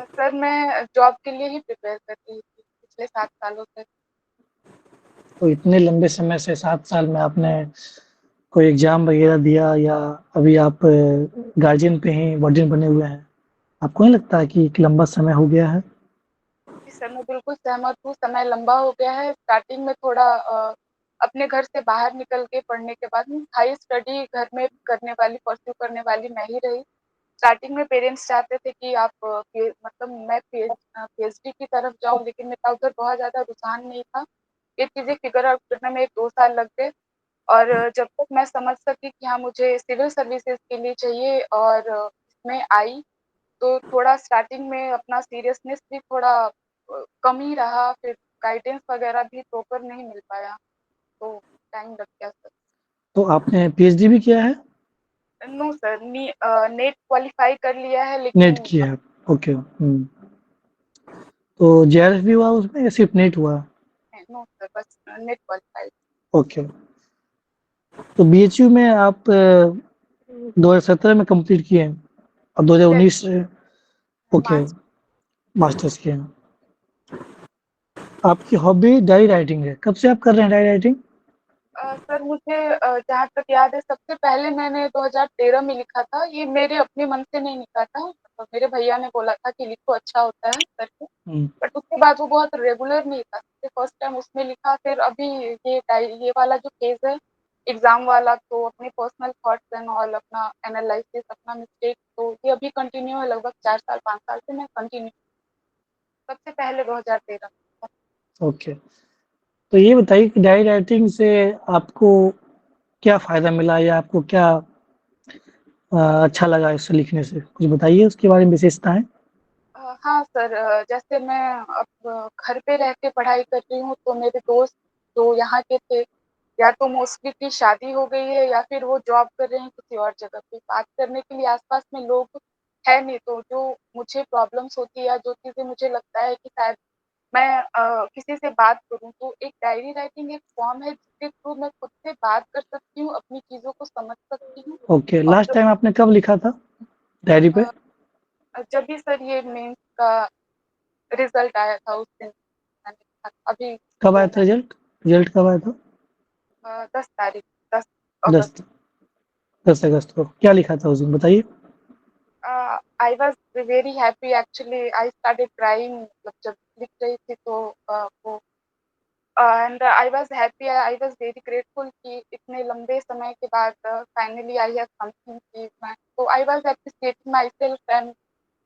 Sir मैं job के लिए ही प्रिपेयर कर रही थी पिछले 7 सालों से। तो इतने लंबे समय से 7 साल में आपने कोई एग्ज़ाम वग़ैरह दिया या अभी आप गार्जियन पे ही वार्डन बने हुए हैं? आपको नहीं लगता है कि एक लंबा समय हो गया है? जी सर, मैं बिल्कुल सहमत हूँ, समय लंबा हो गया है। स्टार्टिंग में थोड़ा अपने घर से बाहर निकल के पढ़ने के बाद हाई स्टडी घर में करने वाली, परस्यू करने वाली मैं ही रही। स्टार्टिंग में पेरेंट्स चाहते थे कि आप मतलब मैं पीएचडी की तरफ जाऊँ, लेकिन मेरा उधर बहुत ज़्यादा रुझान नहीं था। ये चीज़ें फिगर आउट करने में 1-2 साल लग गए और जब तक मैं समझ सकी कि हाँ, मुझे सिविल सर्विसेज़ के लिए चाहिए और इसमें आई, तो थोड़ा स्टार्टिंग में अपना सीरियसनेस भी थोड़ा कम ही रहा, फिर गाइडेंस वगैरह भी प्रॉपर नहीं मिल पाया, तो टाइम लग गया सर। तो आपने पीएचडी भी किया है? नो सर, नेट क्वालीफाई कर लिया है नेट लेकिन किया है। ओके। तो जेआरएफ भी हुआ उसमें या सिर्फ़ नेट हुआ? नो सर, बस नेट क्वालीफाई। ओके। तो बीएचयू में आप 2017 में कंप्लीट किए हैं और यस, 2019 से ओके, मार्च। मास्टर्स किए हैं। आपकी हॉबी डायरी राइटिंग है। कब से आप कर रहे हैं डायरी राइटिंग? सर मुझे जहाँ तक याद है सबसे पहले मैंने 2013 में लिखा था। ये मेरे अपने मन से नहीं लिखा था, मतलब मेरे भैया ने बोला था कि लिखो अच्छा होता है करके। हुँ। बट उसके बाद वो बहुत रेगुलर नहीं था। फर्स्ट टाइम उसमें लिखा, फिर अभी ये वाला जो फेज़ है एग्ज़ाम वाला, तो अपने पर्सनल थॉट्स एंड ऑल, अपना एनालिसिस, अपना मिस्टेक, तो ये अभी कंटिन्यू है, लगभग 4 साल 5 साल से मैं कंटिन्यू। सबसे पहले 2013। ओके। तो ये बताइए कि डायरी राइटिंग से आपको क्या फ़ायदा मिला या आपको क्या अच्छा लगा इससे लिखने से? कुछ बताइए उसके बारे में विशेषताएँ? हाँ सर, जैसे मैं अब घर पे रह के पढ़ाई कर रही हूँ, तो मेरे दोस्त जो यहाँ के थे, या तो मोस्टली की शादी हो गई है या फिर वो जॉब कर रहे हैं किसी और जगह पे। बात करने के लिए आस-पास में लोग है नहीं, तो जो मुझे प्रॉब्लम्स होती है या जो चीज़ें मुझे लगता है कि शायद मैं किसी से बात करूँ, तो एक डायरी राइटिंग एक फ़ॉर्म है जिसके थ्रू मैं खुद से बात कर सकती हूँ, अपनी चीज़ों को समझ सकती हूँ। ओके, और लास्ट टाइम आपने कब लिखा था डायरी पे? जब भी सर ये मेंस का रिज़ल्ट आया था उस दिन मैंने लिखा था। अभी कब आया तो था मैं रिज़ल्ट? रिज़ल्ट कब आया था? 10 तारीख, 10 अगस्त। 10 10 अगस्त को। क्या लिखा था उस दिन बताइए? आई was very happy, actually I started crying, मतलब जब लिख रही थी तो वो and I was happy, I was very grateful कि इतने लंबे समय के बाद फाइनली आई हैव समथिंग कि मैं, तो I was appreciating myself and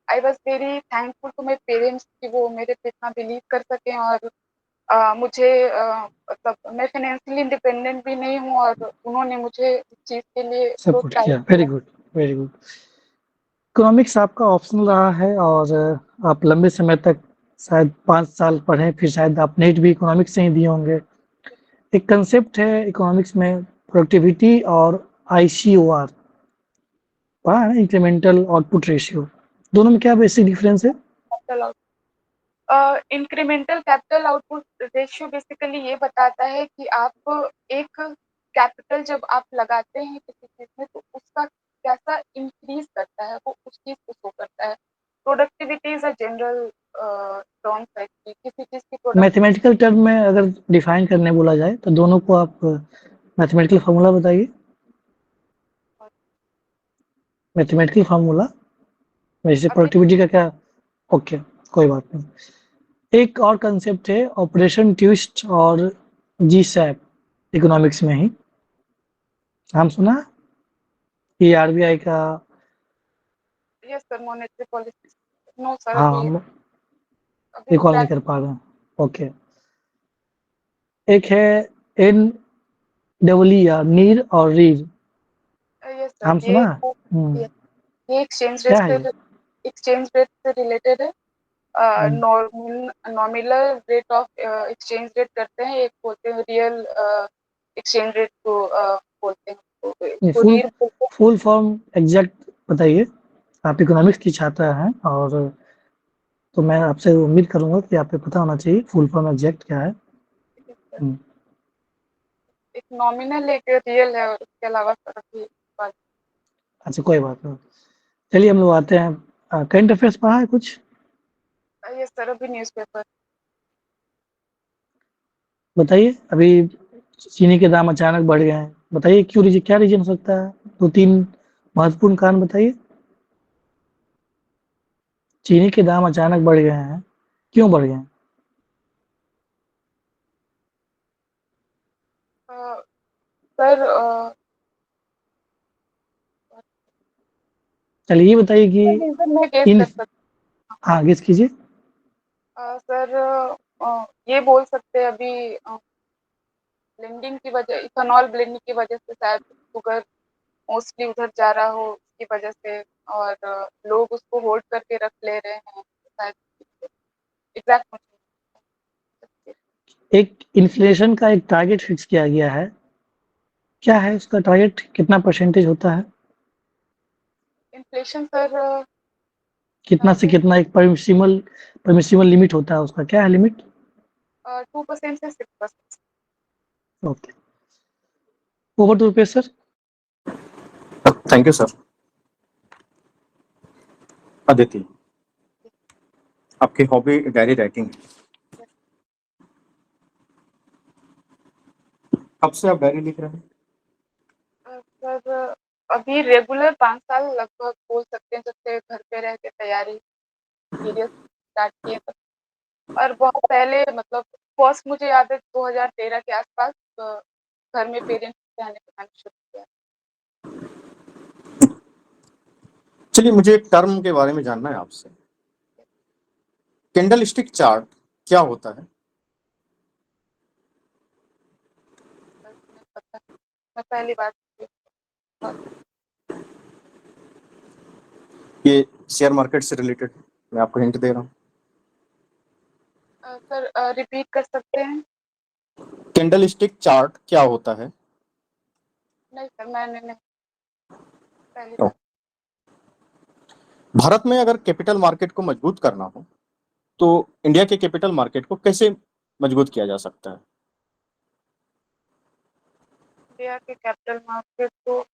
I was very thankful to my parents कि वो मेरे पे इतना बिलीव कर सकें और मुझे मतलब मैं फाइनेंशियली इंडिपेंडेंट भी नहीं हूँ और उन्होंने मुझे इस चीज़ के लिए सपोर्ट प्रोत्साहित किया। वेरी किया। Good, very good. इकोनॉमिक्स आपका ऑप्शनल रहा है और आप लंबे समय तक शायद 5 साल पढ़े, फिर शायद आप नेट भी इकोनॉमिक्स से ही दिए होंगे। एक कंसेप्ट है इकोनॉमिक्स में प्रोडक्टिविटी और आईसीओआर, पढ़ा है ना? Incremental output ratio. दोनों में क्या बेसिक डिफरेंस है? Capital incremental capital output ratio basically ये बताता है कि आप एक कैपिटल जब आप लगाते हैं किसी चीज़ में, तो उसका कैसा इंक्रीज़ करता है, वो उस चीज़ को शो करता है। Productivity is a general terms है कि किसी चीज़ की प्रोडक्टिविटी। मैथमेटिकल टर्म में अगर डिफाइन करने बोला जाए तो दोनों को आप मैथमेटिकल फार्मूला बताइए। मैथमेटिकल फार्मूला वैसे अभी प्रोडक्टिविटी का क्या? ओके, कोई बात नहीं। एक और कंसेप्ट है ऑपरेशन ट्विस्ट और जीसैप, इकोनॉमिक्स में ही नाम सुना है? ये आरबीआई का। Yes sir, monetary policy. No sir, हाँ, अभी हम अभी रिकॉल नहीं ट्रैक। कर पा रहे हैं। ओके। एक है एन डबल ई या नीर और रीर, यस सर, नाम सुना है? हम्म। ये एक्सचेंज रेट क्या है ये? से रिलेटेड है। हम्म। Nominal rate of exchange rate करते हैं, एक बोलते हैं रियल एक्सचेंज रेट को बोलते हैं, तो ये इसको फुल रीर बोलते हैं। फुल फॉर्म एग्जैक्ट बताइए। आप इकोनॉमिक्स की छात्रा हैं और तो मैं आपसे उम्मीद करूंगा कि आपको पता होना चाहिए फुल फॉर्म एग्जैक्ट क्या है। हम्म। एक नॉमिनल एक रियल है और उसके अलावा सर अभी बात। अच्छा, कोई बात नहीं। चलिए हम लोग आते हैं करंट अफेयर्स पढ़ा है कुछ? यस सर, अभी न्यूज़पेपर। बताइए, अभी चीनी के दाम अचानक बढ़ गए हैं, बताइए क्यों रीज़न, क्या रीज़न हो सकता है? 2-3 महत्वपूर्ण कारण बताइए। चीनी के दाम अचानक बढ़ गए हैं, क्यों बढ़ गए हैं? सर चलिए ये बताइए कि रीज़न मैं गेस इन कर सकती हाँ, गेस कीजिए। सर ये बोल सकते हैं अभी ब्लेंडिंग की वजह, इथेनॉल ब्लेंडिंग की वजह से शायद शुगर मोस्टली उधर जा रहा हो उसकी वजह से, और लोग उसको होल्ड करके रख ले रहे हैं शायद। एग्जैक्ट मुझे एक इन्फ्लेशन का एक टारगेट फिक्स किया गया है, क्या है उसका टारगेट, कितना परसेंटेज होता है? इन्फ्लेशन सर कितना से कितना एक परमिसिबल लिमिट होता है उसका, क्या है लिमिट? 2% से 6%। Okay, over two rupees sir. Thank you sir. Aditi, आपकी हॉबी डायरी राइटिंग है, कब से आप डायरी लिख रहे हैं? सर अभी रेगुलर 5 साल लगभग बोल सकते हैं, जब से घर पे रह के तैयारी सीरियस स्टार्ट किए तब। और बहुत पहले मतलब फर्स्ट मुझे याद है 2013 के आसपास घर में पेरेंट्स कहने बताना शुरू किया। चलिए, मुझे एक टर्म के बारे में जानना है आपसे। कैंडल स्टिक चार्ट क्या होता है? सर नहीं पता, मैं पहली बार ये शेयर मार्केट से रिलेटेड है, मैं आपको हिंट दे रहा हूँ। सर रिपीट कर सकते हैं? कैंडल स्टिक चार्ट क्या होता है? नहीं सर, मैंने नहीं, पहली ओ, बार। भारत में अगर कैपिटल मार्केट को मजबूत करना हो तो इंडिया के कैपिटल मार्केट को कैसे मजबूत किया जा सकता है? इंडिया के कैपिटल मार्केट को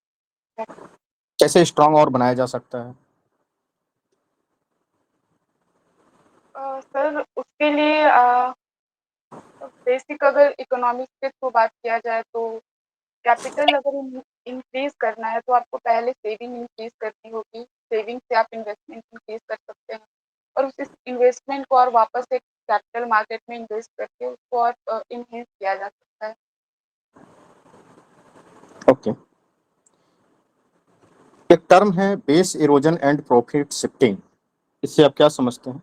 कैसे स्ट्रांग और बनाया जा सकता है? सर उसके लिए बेसिक अगर इकोनॉमिक्स के थ्रू बात किया जाए तो कैपिटल अगर इंक्रीज करना है तो आपको पहले सेविंग इंक्रीज करनी होगी। सेविंग से आप इन्वेस्टमेंट इंक्रीज कर सकते हैं, और उस इन्वेस्टमेंट को और वापस एक कैपिटल मार्केट में इन्वेस्ट करके उसको और इनहेंस किया जा सकता है। ओके। एक टर्म है base erosion and profit shifting, इससे आप क्या समझते हैं?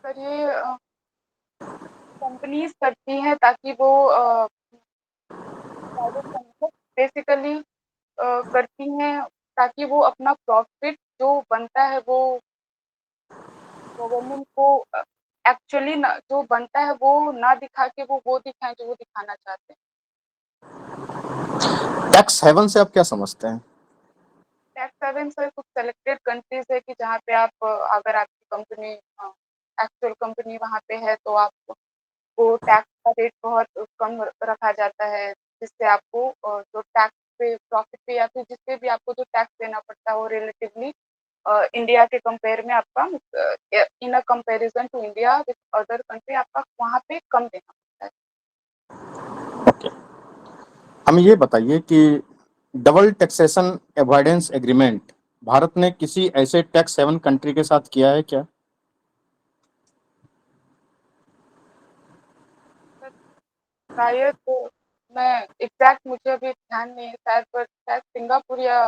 सर ये कंपनीज करती हैं ताकि वो बेसिकली करती हैं ताकि वो अपना प्रॉफिट जो बनता है वो गवर्नमेंट को एक्चुअली जो बनता है वो ना दिखा के वो दिखाएं जो वो दिखाना चाहते हैं। टैक्स हेवन से आप क्या समझते हैं? टैक्स हेवन सर कुछ सेलेक्टेड कंट्रीज है कि जहाँ पे आप अगर आपकी कंपनी एक्चुअल कंपनी वहाँ पे है तो आपको टैक्स का रेट बहुत कम रखा जाता है, जिससे आपको जो टैक्स पे प्रॉफिट पे या फिर जिसपे भी आपको जो टैक्स देना पड़ता है वो रिलेटिवली इंडिया के कंपेयर में आपका in uh comparison to India with other country आपका वहाँ पे कम देना पड़ता है। ओके, हमें ये बताइए कि double taxation avoidance agreement Bharat ने किसी ऐसे टैक्स हेवन कंट्री के साथ किया है क्या? सर, शायद मैं एग्जैक्ट मुझे अभी ध्यान नहीं है, शायद पर शायद सिंगापुर या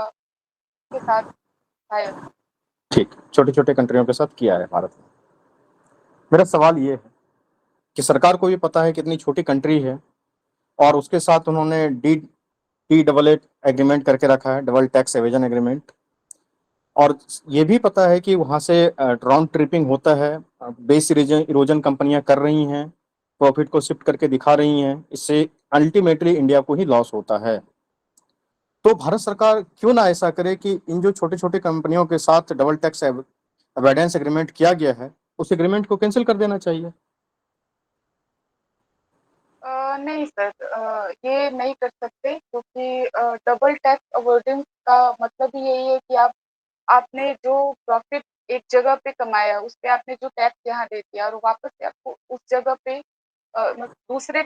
के साथ शायद। ठीक, छोटे छोटे कंट्रियों के साथ किया है भारत ने। मेरा सवाल ये है कि सरकार को भी पता है कितनी छोटी कंट्री है और उसके साथ उन्होंने डी डबल एग्रीमेंट करके रखा है, डबल टैक्स एवेजन एग्रीमेंट। और ये भी पता है कि वहां से राउंड ट्रिपिंग होता है, बेस इरोजन कंपनियां कर रही हैं, प्रॉफिट को शिफ्ट करके दिखा रही हैं, इससे अल्टीमेटली इंडिया को ही लॉस होता है। तो भारत सरकार क्यों ना ऐसा करे कि इन जो छोटे छोटे कंपनियों के साथ डबल टैक्स अवॉइडेंस एग्रीमेंट किया गया है उस एग्रीमेंट को कैंसिल कर देना चाहिए? नहीं सर, ये नहीं कर सकते क्योंकि डबल टैक्स अवॉइडेंस का मतलब ही यही है कि आप आपने जो प्रॉफिट एक जगह पे कमाया, उस पे आपने जो टैक्स यहाँ दे दिया और वापस से आपको उस जगह पे दूसरे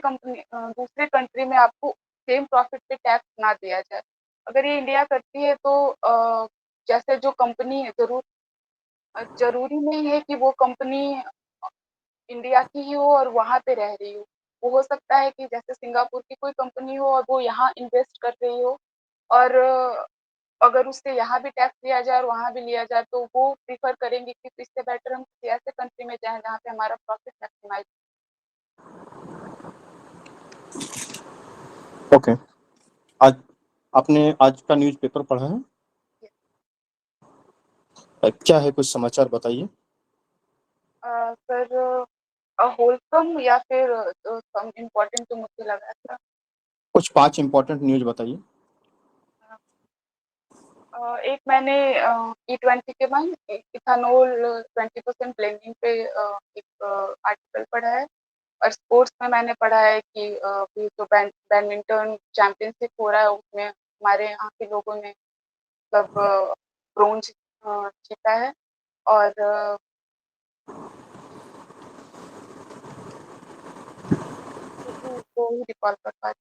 कंट्री में आपको सेम प्रॉफिट पे टैक्स ना दिया जाए। अगर ये इंडिया करती है तो जैसे जो कंपनी है, ज़रूरी नहीं है कि वो कंपनी इंडिया की ही हो और वहाँ पे रह रही हो। वो हो सकता है कि जैसे सिंगापुर की कोई कंपनी हो और वो यहाँ इन्वेस्ट कर रही हो और अगर उससे यहाँ भी टैक्स लिया जाए और वहाँ भी लिया जाए, तो वो प्रेफ़र करेंगे कि इससे बेटर हम किसी ऐसे कंट्री में जाएँ जहाँ पे हमारा प्रॉफिट मैक्सिमाइज़। ओके। आज आपने आज का न्यूज़पेपर पढ़ा है? क्या है, कुछ समाचार बताइए। सर होलसम या फिर सम इम्पोर्टेंट जो मुझे लगा था। कुछ 5 इम्पोर्टेंट न्यूज़ बताइए। एक मैंने E20 के बाद इथेनॉल 20% ब्लेंडिंग पे एक आर्टिकल पढ़ा है और स्पोर्ट्स में मैंने पढ़ा है कि अभी जो बैडमिंटन चैंपियनशिप हो रहा है उसमें हमारे यहाँ के लोगों ने मतलब ब्रोंज जीता है और वो ही रिकॉल कर पा रही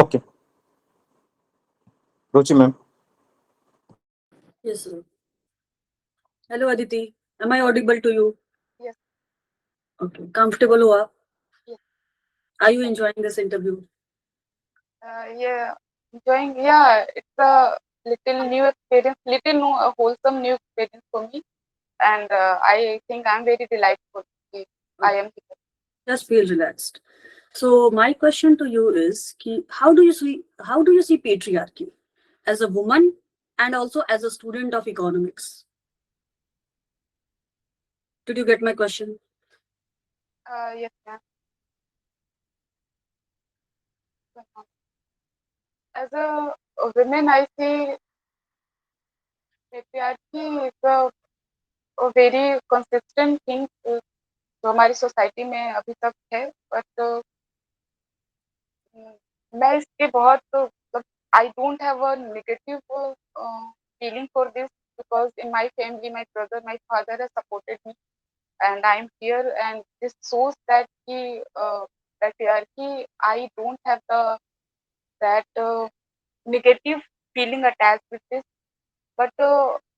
okay. Ruchi ma'am. Yes, sir. Hello, Aditi. Am I audible to you? Yes. Okay. Comfortable हो आप? Yes. Are you enjoying this interview? Yeah, enjoying. Yeah, it's a little new experience, a wholesome new experience for me, and I think I'm very delightful. I am here. Just feel relaxed. So my question to you is, how do you see patriarchy as a woman and also as a student of economics? Did you get my question? Yes, ma'am. As a woman, I see patriarchy is a very consistent thing जो हमारी society में अभी तक है, but मैं इसके बहुत मतलब I don't have a negative feeling for this because in my family, my brother, my father has supported me, and I'm here, and this shows that patriarchy, I don't have that negative feeling attached with this. But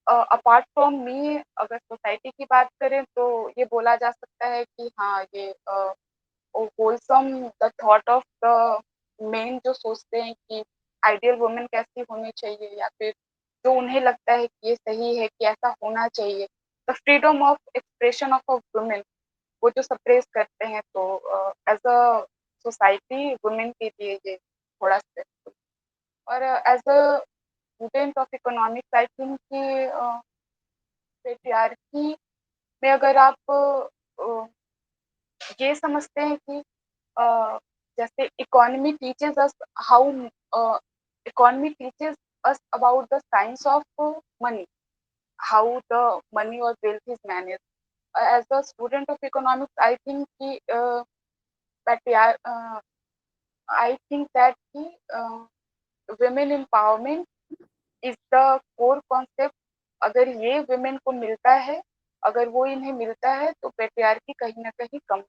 apart from me, अगर society की बात करें तो ये बोला जा सकता है कि हाँ ये wholesome the thought of the main जो सोचते हैं कि आइडियल वुमेन कैसी होनी चाहिए या फिर जो उन्हें लगता है कि ये सही है कि ऐसा होना चाहिए, the freedom of expression of a women, वो जो सप्रेस करते हैं, तो एज अ सोसाइटी वुमेन के लिए ये थोड़ा स्ट्रेसफुल। और as a student of economics I think कि पेट्रियार्की में अगर आप ये समझते हैं कि जैसे economy teaches us about the science of money, how the money or wealth is managed. As a student of economics, I think that women empowerment is the core concept. अगर ये women को मिलता है, अगर वो इन्हें मिलता है, तो पेट्रियार्की कहीं ना कहीं कम।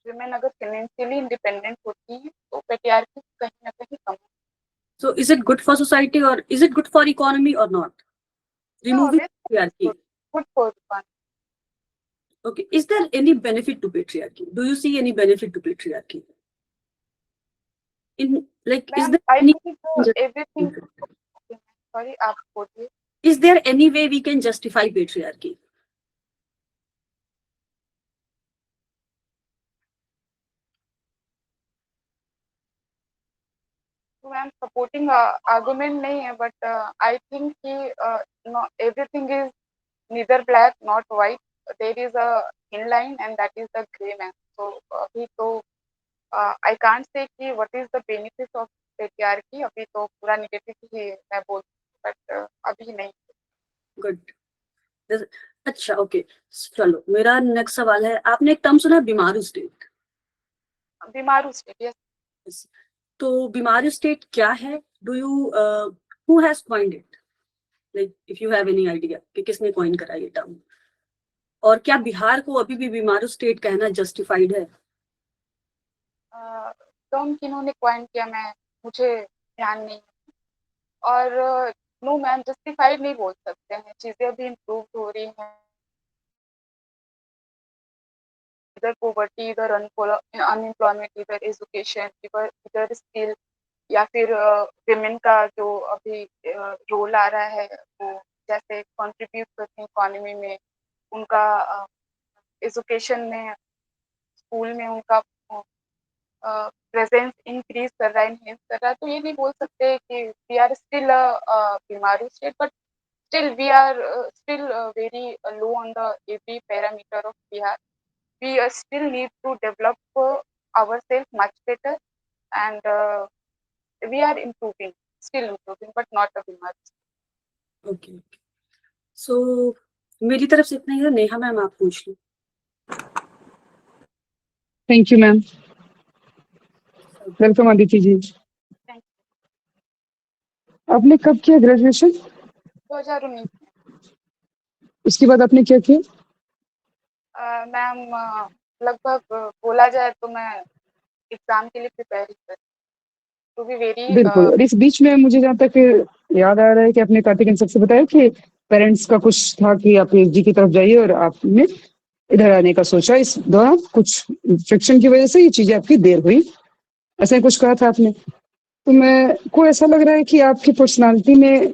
women अगर financially independent होती हैं, तो पेट्रियार्की कहीं ना कहीं कम। So is it good for society or is it good for economy or not? Removing patriarchy. Good for fun. Okay. Is there any benefit to patriarchy? Do you see any benefit to patriarchy? Is there I any think everything. Okay, sorry, आप बोलिए। Is there any way we can justify patriarchy? तो ma'am supporting argument नहीं है, but I think कि no, everything is neither black not white. There is a thin line and that is the gray man. So अभी तो I can't say कि what is the benefit of patriarchy. अभी तो पूरा negative ही मैं बोल, but अभी नहीं। गुड। अच्छा, ओके, चलो मेरा नेक्स्ट सवाल है, आपने एक टर्म सुना बीमारू स्टेट? बीमारू स्टेट, यस। तो बीमारू स्टेट क्या है? Do you who has coined it? Like, if you have any idea कि किसने coin करा ये term? और क्या बिहार को अभी भी बीमारू स्टेट कहना जस्टिफाइड है? टर्म किन्होंने कॉइन किया मुझे ध्यान नहीं, और नो मैम, जस्टिफाइड नहीं बोल सकते हैं, चीजें अभी इम्प्रूव हो रही हैं, इधर पॉवर्टी, इधर अनएम्प्लॉयमेंट, इधर एजुकेशन, इधर स्किल, या फिर विमेन का जो अभी रोल आ रहा है वो जैसे कंट्रीब्यूट करते हैं इकोनॉमी में, उनका एजुकेशन में, स्कूल में उनका प्रेजेंस इंक्रीज कर रहा है, इनहेंस कर रहा है, तो ये नहीं बोल सकते कि we are still BIMARU state, but still we are still very low on the every parameter of Bihar. We still need to develop ourselves much better, and we are improving, still improving, but not a Bihar. Okay. So मेरी तरफ से इतना ही है। Neha ma'am, आप पूछ लो। Thank you ma'am. Welcome Aditi ji. Thank आपने कब किया ग्रेजुएशन? you. 2019 उसके बाद आपने क्या किया? मैम, लगभग बोला जाए तो मैं एग्जाम के लिए प्रिपेयर कर, टू बी वेरी बिल्कुल। और इस बीच में मुझे जहाँ तक याद आ रहा है कि आपने कार्तिक इन सबसे बताया कि पेरेंट्स का कुछ था कि आप पीएचडी की तरफ जाइए और आपने इधर आने का सोचा। इस दौरान कुछ फ्रिक्शन की वजह से ये चीजें आपकी देर हुई, ऐसा कुछ कहा था आपने। तो मैं को ऐसा लग रहा है कि आपकी पर्सनालिटी में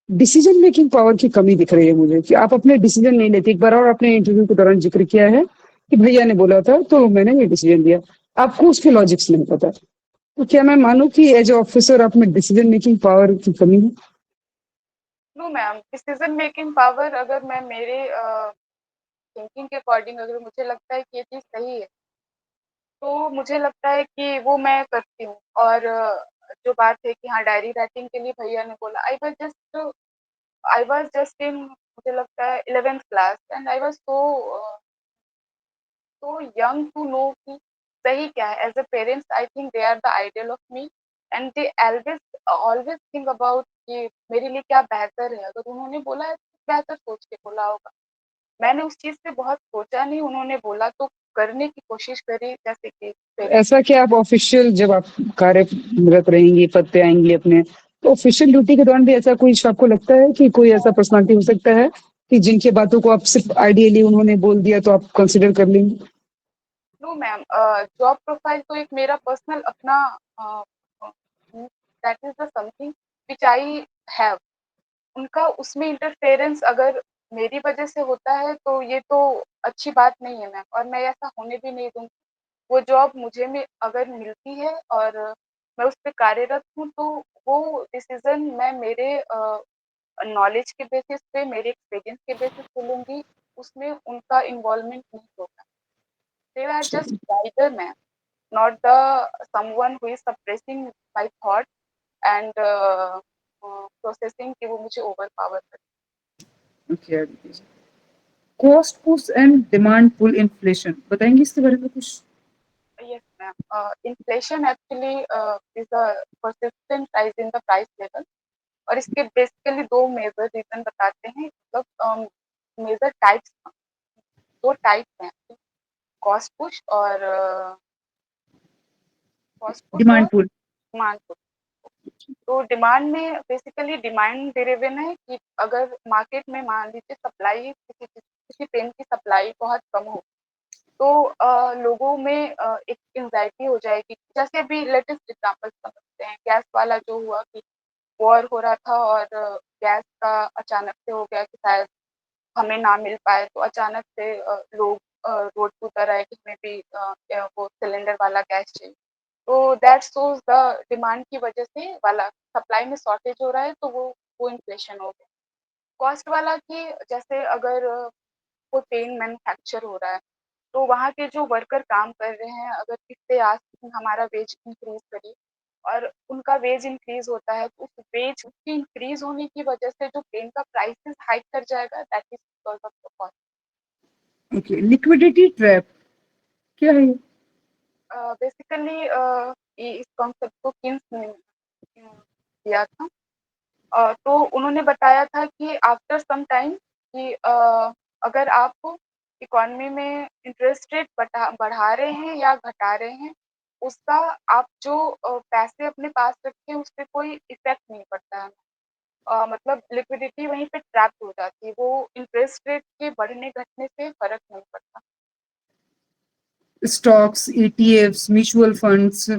डिसीजन मेकिंग पावर की कमी दिख रही है मुझे, कि आप अपने डिसीजन नहीं लेते। एक बार और आपने इंटरव्यू के दौरान जिक्र किया है कि भैया ने बोला था तो मैंने ये डिसीजन लिया, आपको उसके लॉजिक्स नहीं पता। तो क्या मैं मानूं कि एज ऑफिसर आप में डिसीजन मेकिंग पावर की कमी है? No ma'am, decision making power अगर मैं मेरे थिंकिंग के अकॉर्डिंग अगर मुझे लगता है कि ये चीज सही है तो मुझे लगता है कि वो मैं करती हूँ। और जो बात है कि हाँ डायरी राइटिंग के लिए भैया ने बोला, आई वाज जस्ट इन, मुझे लगता है 11th class, and I was so young to know कि सही क्या है। As a parents I think they are the ideal of me, and they always think about कि मेरे लिए क्या बेहतर है। अगर उन्होंने बोला है तो बेहतर सोच के बोला होगा, मैंने उस चीज से बहुत सोचा नहीं, उन्होंने बोला तो करने की कोशिश करी। जैसे कि ऐसा कि आप ऑफिशियल जब आप कार्यरत रहेंगी, पद पे आएंगी अपने, तो ऑफिशियल ड्यूटी के दौरान भी ऐसा कोई आपको लगता है कि कोई ऐसा पर्सनालिटी हो सकता है कि जिनकी बातों को आप सिर्फ आइडियली उन्होंने बोल दिया तो आप कंसिडर कर लेंगे? नो मैम, जॉब प्रोफाइल तो एक मेरा पर्सनल अपना, that is the something which I have. उनका उसमें इंटरफेरेंस अगर मेरी वजह से होता है तो ये तो अच्छी बात नहीं है मैम, और मैं ऐसा होने भी नहीं दूंगी। वो जॉब मुझे में अगर मिलती है और मैं उस पर कार्यरत हूँ तो वो डिसीजन मैं मेरे नॉलेज के बेसिस पे, मेरे एक्सपीरियंस के बेसिस पे लूंगी, उसमें उनका इन्वॉल्वमेंट नहीं होगा। They are just guider ma'am, not the someone who is suppressing my thought and processing कि वो मुझे overpower करे। Okay, Aditya ji. Cost push and demand pull inflation बताएंगे इसके बारे में कुछ? Yes ma'am, inflation actually is a persistent rise in the price level, और इसके बेसिकली दो मेजर रीजन बताते हैं। मतलब मेजर टाइप्स, दो टाइप्स हैं, कॉस्ट पुश और डिमांड पुल। Demand push. तो डिमांड में बेसिकली डिमांड ड्रिवन है कि अगर मार्केट में मान लीजिए सप्लाई, किसी पेन की सप्लाई बहुत कम हो तो लोगों में एक एंजाइटी हो जाएगी। जैसे अभी लेटेस्ट एग्जांपल समझते हैं, गैस वाला जो हुआ कि वॉर हो रहा था और गैस का अचानक से हो गया कि शायद हमें ना मिल पाए, तो अचानक से लोग रोड पर उतर आए कि हमें भी वो सिलेंडर वाला गैस चाहिए। तो दैट शोज द डिमांड की वजह से वाला सप्लाई में शॉर्टेज हो रहा है, तो वो इन्फ्लेशन हो गया। कॉस्ट वाला कि जैसे अगर कोई पेन मैन्युफैक्चर हो रहा है तो वहाँ के जो वर्कर काम कर रहे हैं, अगर किससे आज हमारा वेज इंक्रीज करिए और उनका वेज इंक्रीज होता है, तो उस वेज की इंक्रीज होने की वजह से जो पेन का प्राइसेस हाइक कर जाएगा, that is because of the cost. Okay, liquidity trap क्या है? बेसिकली इस कॉन्सेप्ट को किन्स ने दिया था। तो उन्होंने बताया था कि आफ्टर सम टाइम कि अगर आप इकोनॉमी में इंटरेस्ट रेट बढ़ा रहे हैं या घटा रहे हैं, उसका आप जो पैसे अपने पास रखे हैं, उस पे कोई इफ़ेक्ट नहीं पड़ता है। मतलब लिक्विडिटी वहीं पे ट्रैप्ड हो जाती है, वो इंटरेस्ट रेट के बढ़ने-घटने से फ़र्क नहीं पड़ता। Stocks, ETFs, mutual funds,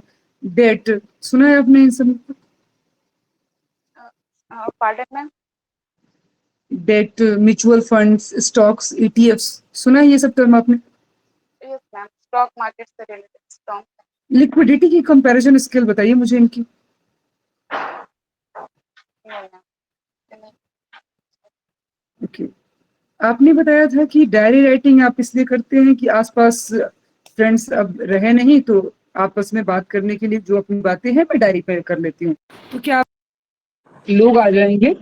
debt, सुना है आपने इन सब? Pardon ma'am? Debt, mutual funds, stocks, ETFs, सुना है ये सब टर्म आपने? यस मैम, स्टॉक मार्केट से रिलेटेड टर्म है। लिक्विडिटी की कंपैरिजन स्केल बताइए मुझे इनकी। नहीं मैम, ये नहीं। ओके, आपने बताया था कि डायरी राइटिंग आप इसलिए करते हैं कि आसपास फ्रेंड्स अब रहे नहीं, तो आपस में बात करने के लिए जो अपनी बातें हैं मैं डायरी पे कर लेती हूँ। तो क्या लोग आ जाएंगे,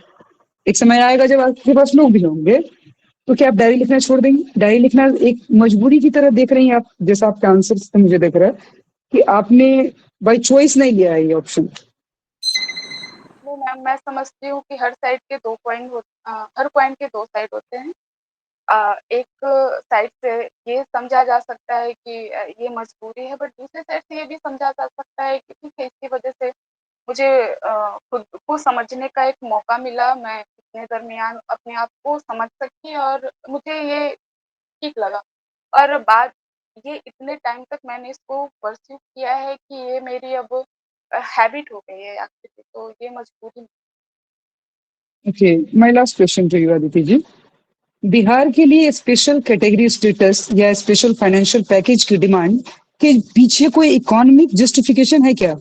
एक समय आएगा जब आपके पास लोग भी होंगे, तो क्या आप डायरी लिखना छोड़ देंगे? डायरी लिखना एक मजबूरी की तरह देख रही हैं आप, जैसा आपके आंसर से मुझे दिख रहा है कि आपने बाई चॉइस नहीं लिया है ये ऑप्शन। नहीं मैम, मैं समझती हूँ कि हर साइड के 2 कॉइन हर कॉइन के 2 साइड होते हैं। एक साइड से ये समझा जा सकता है कि ये मजबूरी है, बट दूसरे साइड से ये भी समझा जा सकता है कि ठीक है, इसकी वजह से मुझे खुद को समझने का एक मौका मिला। मैं इतने दरमियान अपने आप को समझ सकी और मुझे ये ठीक लगा। और बाद ये इतने टाइम तक मैंने इसको परस्यू किया है कि ये मेरी अब हैबिट हो गई है एक्चुअली, तो ये मजबूरी। Okay, my last question to you Aditi ji. Bihar के लिए स्पेशल कैटेगरी स्टेटस या स्पेशल फाइनेंशियल पैकेज की डिमांड के पीछे कोई इकोनॉमिक जस्टिफिकेशन है क्या?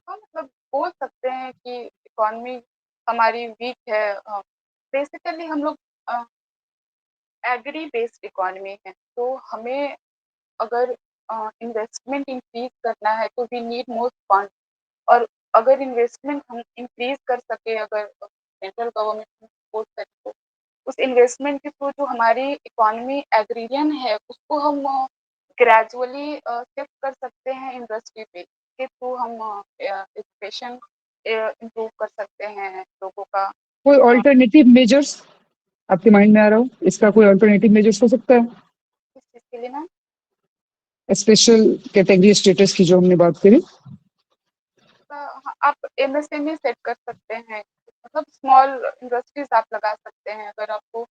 हाँ, मतलब बोल सकते हैं कि इकोनॉमी हमारी वीक है। बेसिकली हम लोग एग्री बेस्ड इकोनॉमी है, तो हमें अगर इन्वेस्टमेंट इंक्रीज करना है तो वी नीड मोर फंड। और अगर इन्वेस्टमेंट हम इंक्रीज कर सके, अगर सेंट्रल गवर्नमेंट सपोर्ट करे, तो उस इन्वेस्टमेंट के थ्रू जो हमारी इकोनॉमी एग्रीरियन है, उसको हम ग्रेजुअली शिफ्ट कर सकते हैं इंडस्ट्री पे। के थ्रू हम एजुकेशन इम्प्रूव कर सकते हैं लोगों का। कोई ऑल्टरनेटिव मेजर्स आपके माइंड में आ रहा हो, इसका कोई ऑल्टरनेटिव मेजर्स हो सकता है? किस चीज़ के लिए मैम? स्पेशल कैटेगरी स्टेटस की जो हमने बात करी। आप एमएसएमई सेट कर सकते हैं, मतलब स्मॉल इंडस्ट्रीज आप लगा सकते हैं अगर आपको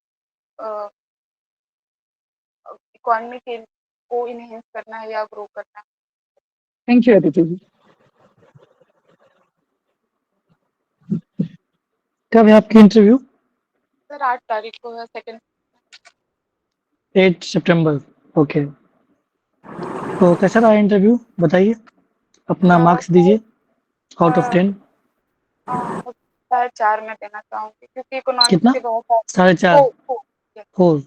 इकोनॉमी के को इनहेंस करना है या ग्रो करना है। थैंक यू अदिति जी। कब है आपकी इंटरव्यू? सर 8 तारीख को है, सेकंड। 8 सितंबर। ओके, तो कैसा रहा इंटरव्यू बताइए, अपना मार्क्स दीजिए आउट ऑफ 10। मुझे 4 में देना चाहूँगी, क्योंकि इकोनॉमिक्स कितना? के बहुत सारे 4.5? 4?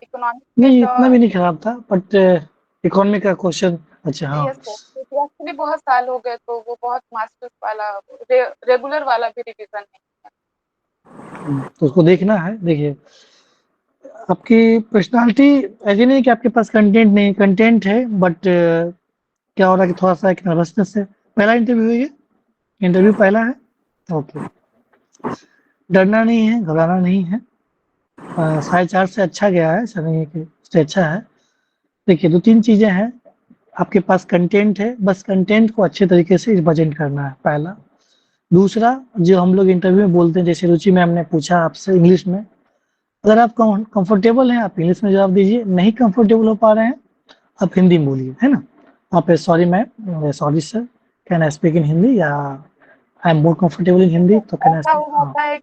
इकोनॉमिक्स के नहीं, इतना भी नहीं खराब था, बट इकोनॉमी का क्वेश्चन। अच्छा, हाँ। यस सर, क्योंकि एक्चुअली बहुत साल हो गए, तो वो बहुत मास्टर्स वाला रेगुलर वाला भी रिवीजन नहीं है। तो उसको देखना है। देखिए, आपकी पर्सनालिटी ऐसी नहीं कि आपके पास कंटेंट नहीं, कंटेंट है, बट क्या हो रहा है कि थोड़ा सा एक नर्वसनेस है। पहला इंटरव्यू है ये? Interview yes sir. पहला है? ओके, डरना नहीं है, घबराना नहीं है। 4.5 से अच्छा गया है, ऐसा नहीं है कि उससे अच्छा है। देखिए, 2-3 चीज़ें हैं। आपके पास कंटेंट है, बस कंटेंट को अच्छे तरीके से प्रेजेंट करना है, पहला। दूसरा, जो हम लोग इंटरव्यू में बोलते हैं, जैसे रुचि मैम ने पूछा आपसे इंग्लिश में, अगर आप कंफर्टेबल हैं, आप इंग्लिश में जवाब दीजिए। नहीं कंफर्टेबल हो पा रहे हैं, आप हिंदी में बोलिए, है ना? आप sorry ma'am, sorry sir, can I speak in Hindi, या I am more comfortable in Hindi, तो कैन आई ऐसा स्पीक। हो हाँ, जाता है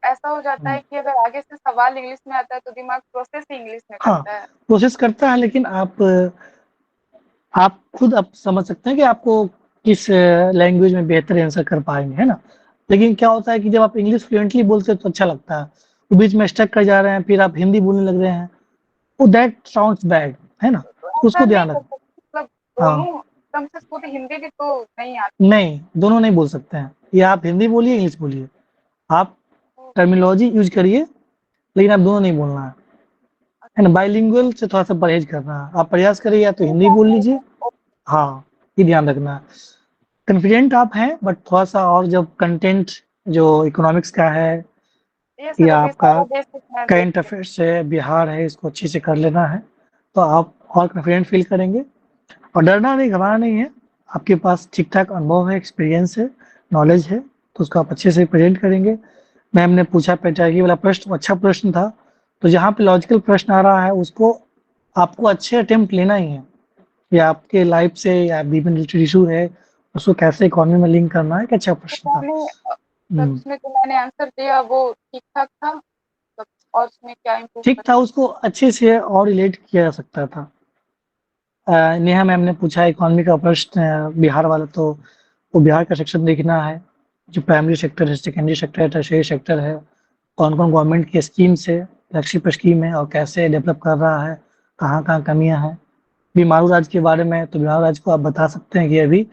ऐसा हो जाता है कि अगर आगे से सवाल इंग्लिश में आता है तो दिमाग प्रोसेस ही इंग्लिश में हाँ, करता है। कोशिश करता है, लेकिन आप खुद अब समझ सकते हैं कि आपको किस लैंग्वेज में बेहतर आंसर कर पाएंगे, है ना? लेकिन क्या होता है कि जब आप इंग्लिश फ्लुएंटली बोलते हैं तो अच्छा लगता है, वो बीच में स्टक कर जा रहे हैं, फिर आप हिंदी बोलने लग रहे हैं, वो दैट साउंड्स बैड, है ना? तो ऐसा उसको नहीं ध्यान कर रखें। सकते, मतलब हाँ, दोनों एकदम से खुद हिंदी भी तो नहीं आती। नहीं, दोनों नहीं बोल सकते हैं। या आप हिंदी बोलिए, इंग्लिश बोलिए, आप तो टर्मिनोलॉजी यूज करिए, लेकिन आप दोनों नहीं बोलना है ना? बाइलिंगुअल से थोड़ा सा परहेज करना है। आप प्रयास करिए, या तो हिंदी बोल लीजिए, हाँ, ही ध्यान रखना है। कॉन्फिडेंट आप हैं, बट थोड़ा-सा और जब कंटेंट जो इकोनॉमिक्स का है ये सब या अभी आपका सारा बेसिक मैं देख करंट अफेयर्स है, बिहार है, इसको अच्छे से कर लेना है, तो आप और कॉन्फिडेंट फ़ील करेंगे। और डरना नहीं, घबराना नहीं है, आपके पास ठीक-ठाक अनुभव है, एक्सपीरियंस है, नॉलेज है, तो उसको आप अच्छे से प्रेज़ेंट करेंगे। मैम ने पूछा पेट्रियार्की वाला प्रश्न अच्छा प्रश्न था, तो जहाँ पे लॉजिकल प्रश्न आ रहा है उसको आपको अच्छे अटेम्प्ट लेना ही है, या आपके लाइफ से या बीपी रिलेटेड इश्यू है, उसको कैसे इकोनॉमी में लिंक करना है, एक अच्छा प्रश्न था। मैंने हुँ। उसमें जो मैंने आंसर दिया वो ठीक-ठाक था, मतलब और उसमें क्या इम्प्रूव ठीक था, उसको अच्छे से और रिलेट किया जा सकता था। नेहा मैम ने पूछा इकोनॉमी का प्रश्न बिहार वाला, तो वो बिहार का सेक्शन देखना है, जो प्राइमरी सेक्टर है, सेकेंडरी सेक्टर है, टर्शियरी सेक्टर है, कौन-कौन गवर्नमेंट की स्कीम्स है, फ्लैगशिप स्कीम है और कैसे डेवलप कर रहा है, कहाँ-कहाँ कमियाँ हैं। बीमारू राज्य के बारे में तो बीमारू राज्य को आप बता सकते हैं कि अभी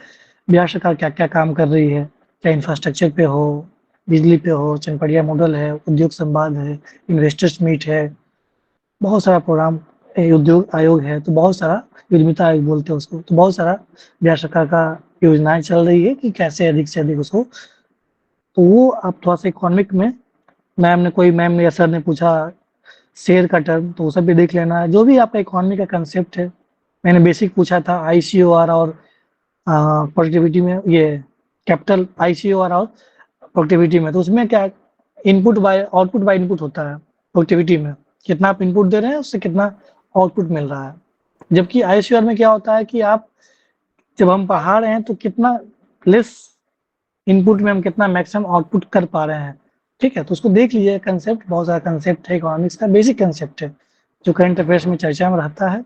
बिहार सरकार क्या-क्या काम कर रही है, चाहे इंफ्रास्ट्रक्चर पे हो, बिजली पे हो, चनपटिया मॉडल है, उद्योग संवाद है, इन्वेस्टर्स मीट है, बहुत सारा प्रोग्राम उद्योग आयोग है, तो बहुत सारा उद्यमिता आयोग बोलते हैं उसको, तो बहुत सारा बिहार सरकार का योजनाएँ चल रही है कि कैसे अधिक से अधिक उसको, तो वो आप थोड़ा-सा इकोनॉमिक में मैम ने या सर ने पूछा शेयर का टर्म, तो वो सब भी देख लेना है। जो भी आपका इकोनॉमी का कांसेप्ट है, मैंने बेसिक पूछा था आईसीओआर और प्रोडक्टिविटी में, ये कैपिटल आईसीओआर और प्रोडक्टिविटी में, तो उसमें क्या input by output by input होता है प्रोडक्टिविटी में, कितना आप इनपुट दे रहे हैं उससे कितना आउटपुट मिल रहा है। जबकि आईसीओआर में क्या होता है कि आप जब हम पढ़ा रहे हैं तो कितना लेस इनपुट में हम कितना मैक्सिमम आउटपुट कर पा रहे हैं, ठीक है? तो उसको देख लीजिए, कंसेप्ट बहुत सारा कंसेप्ट है इकोनॉमिक्स का, बेसिक कंसेप्ट है, जो करंट अफेयर्स में चर्चा में रहता है।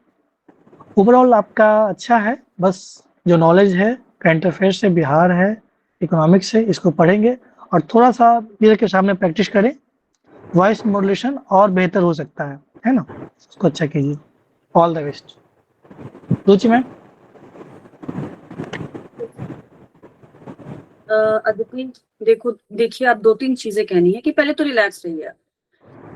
ओवरऑल आपका अच्छा है, बस जो नॉलेज है करंट अफेयर्स से, बिहार है, इकोनॉमिक्स से, इसको पढ़ेंगे और थोड़ा-सा मिरर के सामने प्रैक्टिस करें, वॉइस मॉड्यूलेशन और बेहतर हो सकता है ना? उसको अच्छा कीजिए। All the best. Ruchi ma'am? Aditi, देखिए आप 2-3 चीजें कहनी है कि पहले तो रिलैक्स रहिए आप।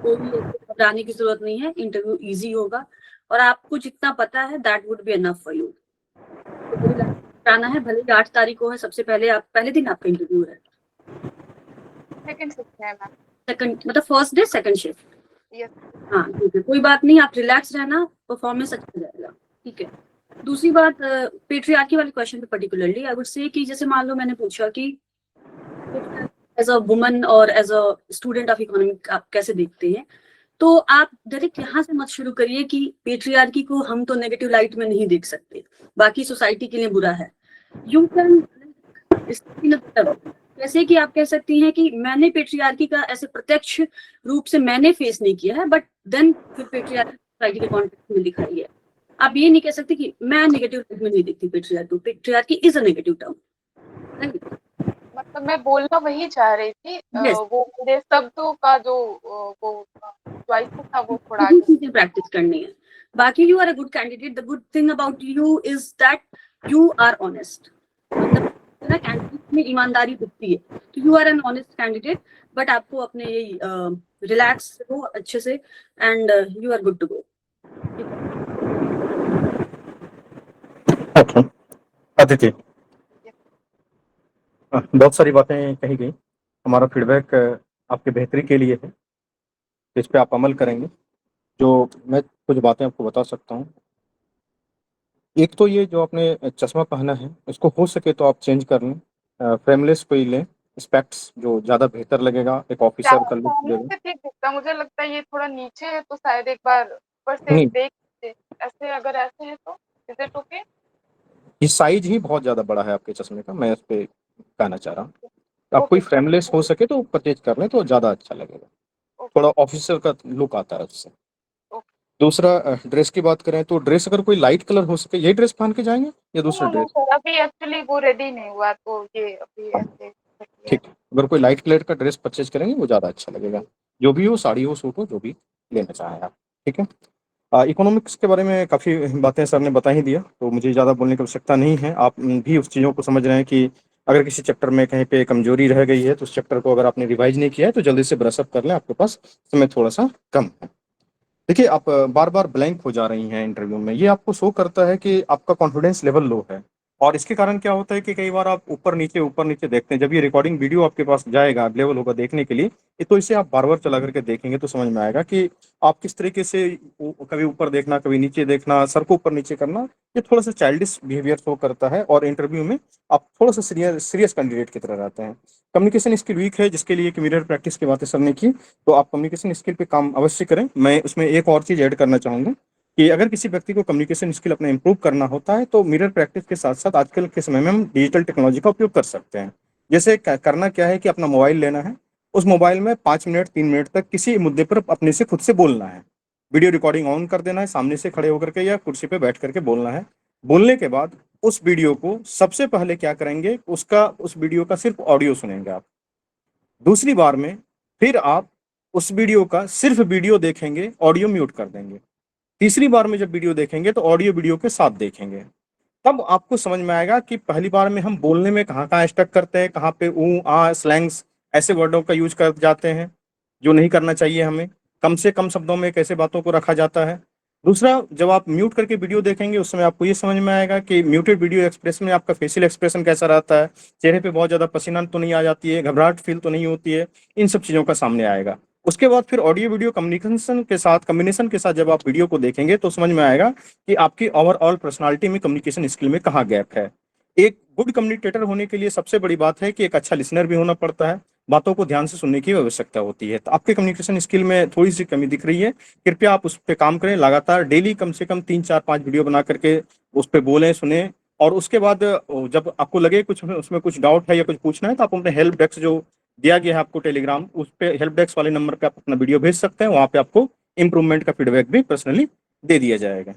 कोई भी घबराने की जरूरत नहीं है, इंटरव्यू इजी होगा और आपको जितना पता है that would be enough for you. तो रिलैक्स रहना है, भले ही 8 तारीख को है, सबसे पहले दिन आपका इंटरव्यू है। सेकंड शिफ्ट है मैम। सेकंड मतलब first day second shift. Yes. हाँ ठीक है, कोई बात नहीं, आप रिलैक्स रहना, परफॉर्मेंस अच्छा जाएगा, ठीक है। दूसरी बात, पेट्रियार्की वाले क्वेश्चन पे पर्टिकुलरली आई वुड से कि जैसे मान लो मैंने पूछा कि एज अ वुमन और as a student of economic आप कैसे देखते हैं, तो आप डायरेक्ट यहाँ से मत शुरू करिए कि पेट्रियार्की को हम तो नेगेटिव लाइट में नहीं देख सकते, बाकी सोसाइटी के लिए बुरा है। यू कैन जैसे कि आप कह सकती हैं कि मैंने पेट्रियार्की का ऐसे प्रत्यक्ष रूप से मैंने फेस नहीं किया है, बट देन फिर पेट्रियार्की सोसाइटी के कॉन्टेक्स्ट में दिखाई है। आप ये नहीं कह सकते कि मैं नेगेटिव लाइट में नहीं देखती patriarchy. Patriarchy is a negative term. मतलब मैं बोलना वही चाह रही थी, Yes. वो मेरे शब्दों का जो वो चॉइस था वो थोड़ा वही चीजें प्रैक्टिस करनी है। बाकी you are a good candidate. The good thing about you is that you are honest. मतलब ना कैंडिडेट में ईमानदारी दिखती है, तो you are an honest candidate. But आपको अपने रिलैक्स हो अच्छे से and you are good to go. अच्छा अदिति, बहुत सारी बातें कही गई, हमारा फीडबैक आपके बेहतरी के लिए है, इस पे आप अमल करेंगे। जो मैं कुछ बातें आपको बता सकता हूँ, एक तो ये जो आपने चश्मा पहना है इसको हो सके तो आप चेंज कर लें, फ्रेमलेस कोई लें, स्पेक्ट्स जो ज़्यादा बेहतर लगेगा, एक ऑफिसर का लुक सामने देगा। से ठीक दिखता, मुझे लगता है ये थोड़ा नीचे है, तो शायद एक बार ऊपर से नहीं, देख लीजिए। ऐसे अगर ऐसे है तो इज इट ओके? ये साइज ही बहुत ज़्यादा बड़ा है आपके चश्मे का, मैं इस पे कहना चाह रहा हूँ। आप कोई ओके फ्रेमलेस हो सके तो परचेज कर लें तो ज़्यादा अच्छा लगेगा, ओके थोड़ा ऑफिसर का लुक आता है उससे। ओके। दूसरा, ड्रेस की बात करें तो ड्रेस अगर कोई लाइट कलर हो सके, यही ड्रेस पहन के जाएंगे या दूसरा नहीं ड्रेस? सर, अभी एक्चुअली वो रेडी नहीं हुआ, तो ये अभी ऐसे किया है। ठीक है, अगर कोई लाइट कलर का ड्रेस परचेज करेंगे वो ज़्यादा अच्छा लगेगा, जो भी हो, साड़ी हो, सूट हो, जो भी लेना चाहें आप, ठीक है। इकोनॉमिक्स के बारे में काफ़ी बातें सर ने बता ही दिया, तो मुझे ज़्यादा बोलने की आवश्यकता नहीं है। आप भी उस चीज़ों को समझ रहे हैं कि अगर किसी चैप्टर में कहीं पे कमजोरी रह गई है तो उस चैप्टर को अगर आपने रिवाइज नहीं किया है तो जल्दी से ब्रशअप कर लें, आपके पास समय थोड़ा सा कम है। देखिए, आप बार बार ब्लैंक हो जा रही हैं इंटरव्यू में, ये आपको शो करता है कि आपका कॉन्फिडेंस लेवल लो है। और इसके कारण क्या होता है कि कई बार आप ऊपर नीचे देखते हैं। जब ये रिकॉर्डिंग वीडियो आपके पास जाएगा, अवेलेबल होगा देखने के लिए, तो इसे आप बार बार चला करके देखेंगे तो समझ में आएगा कि आप किस तरीके से कभी ऊपर देखना, कभी नीचे देखना, सर को ऊपर नीचे करना, ये थोड़ा सा चाइल्डिश बिहेवियर शो करता है। और इंटरव्यू में आप थोड़ा सा सीरियस कैंडिडेट की तरह रहते हैं। कम्युनिकेशन स्किल वीक है, जिसके लिए कि मिरर प्रैक्टिस की बातें सर ने की, तो आप कम्युनिकेशन स्किल पे काम अवश्य करें। मैं उसमें एक और चीज ऐड करना चाहूंगा कि अगर किसी व्यक्ति को कम्युनिकेशन स्किल अपना इंप्रूव करना होता है तो मिरर प्रैक्टिस के साथ साथ आजकल के समय में हम डिजिटल टेक्नोलॉजी का उपयोग कर सकते हैं। जैसे करना क्या है कि अपना मोबाइल लेना है, उस मोबाइल में 5 मिनट 3 मिनट तक किसी मुद्दे पर अपने से खुद से बोलना है। वीडियो रिकॉर्डिंग ऑन कर देना है, सामने से खड़े होकर के या कुर्सी पे बैठ करके बोलना है। बोलने के बाद उस वीडियो को सबसे पहले क्या करेंगे, उस वीडियो का सिर्फ ऑडियो सुनेंगे आप। दूसरी बार में फिर आप उस वीडियो का सिर्फ वीडियो देखेंगे, ऑडियो म्यूट कर देंगे। तीसरी बार में जब वीडियो देखेंगे तो ऑडियो वीडियो के साथ देखेंगे। तब आपको समझ में आएगा कि पहली बार में हम बोलने में कहाँ कहाँ स्टक करते हैं, कहाँ पे ऊ आ स्लैंग्स ऐसे वर्डों का यूज कर जाते हैं जो नहीं करना चाहिए हमें। कम से कम शब्दों में कैसे बातों को रखा जाता है। दूसरा, जब आप म्यूट करके वीडियो देखेंगे उस समय आपको ये समझ में आएगा कि म्यूटेड वीडियो एक्सप्रेशन में आपका फेशियल एक्सप्रेशन कैसा रहता है, चेहरे पे बहुत ज्यादा पसीना तो नहीं आ जाती है, घबराहट फील तो नहीं होती है, इन सब चीजों का सामने आएगा। उसके बाद फिर ऑडियो वीडियो कम्युनिकेशन के साथ जब आप वीडियो को देखेंगे तो समझ में आएगा कि आपकी ओवरऑल पर्सनालिटी में, कम्युनिकेशन स्किल में कहाँ गैप है। एक गुड कम्युनिकेटर होने के लिए सबसे बड़ी बात है कि एक अच्छा लिसनर भी होना पड़ता है, बातों को ध्यान से सुनने की आवश्यकता होती है। तो आपके कम्युनिकेशन स्किल में थोड़ी सी कमी दिख रही है, कृपया आप उस पर काम करें। लगातार डेली कम से कम 3 4 5 वीडियो बना करके उस पर बोलें, सुने। और उसके बाद जब आपको लगे कुछ उसमें कुछ डाउट है या कुछ पूछना है तो आप अपने हेल्प डेस्क जो दिया गया है आपको टेलीग्राम, उस पे हेल्प डेस्क वाले नंबर पे आप अपना वीडियो भेज सकते हैं। वहाँ पे आपको इंप्रूवमेंट का फीडबैक भी पर्सनली दे दिया जाएगा।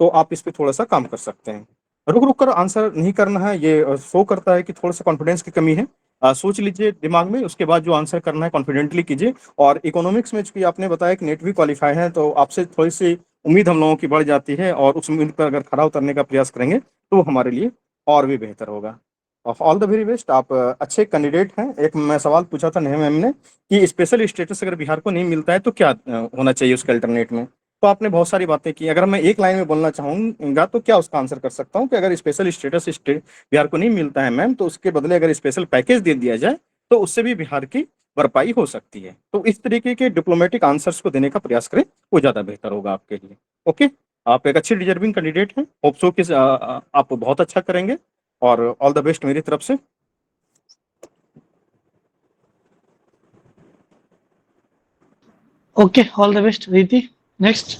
तो आप इस पे थोड़ा सा काम कर सकते हैं। रुक रुक कर आंसर नहीं करना है, ये शो करता है कि थोड़ा सा कॉन्फिडेंस की कमी है। सोच लीजिए दिमाग में, उसके बाद जो आंसर करना है कॉन्फिडेंटली कीजिए। और इकोनॉमिक्स में चूंकि आपने बताया कि नेट भी क्वालिफाई है, तो आपसे थोड़ी सी उम्मीद हम लोगों की बढ़ जाती है, और उस उम्मीद पर अगर खरा उतरने का प्रयास करेंगे तो वो हमारे लिए और भी बेहतर होगा। All the very best. आप अच्छे कैंडिडेट हैं। एक मैं सवाल पूछा था नेहा मैम ने कि स्पेशल स्टेटस अगर बिहार को नहीं मिलता है तो क्या होना चाहिए उसके अल्टरनेट में। तो आपने बहुत सारी बातें की। अगर मैं एक लाइन में बोलना चाहूंगा तो क्या उसका आंसर कर सकता हूँ कि अगर स्पेशल स्टेटस बिहार को नहीं मिलता है मैम, तो उसके बदले अगर स्पेशल पैकेज दे दिया जाए तो उससे भी बिहार की भरपाई हो सकती है। तो इस तरीके के डिप्लोमेटिक आंसर्स को देने का प्रयास करें, वो ज्यादा बेहतर होगा आपके लिए। ओके, आप एक अच्छे डिजर्विंग कैंडिडेट हैं। होप सो कि आप बहुत अच्छा करेंगे, और ऑल द बेस्ट मेरी तरफ से। ओके, ऑल द बेस्ट रीति। नेक्स्ट।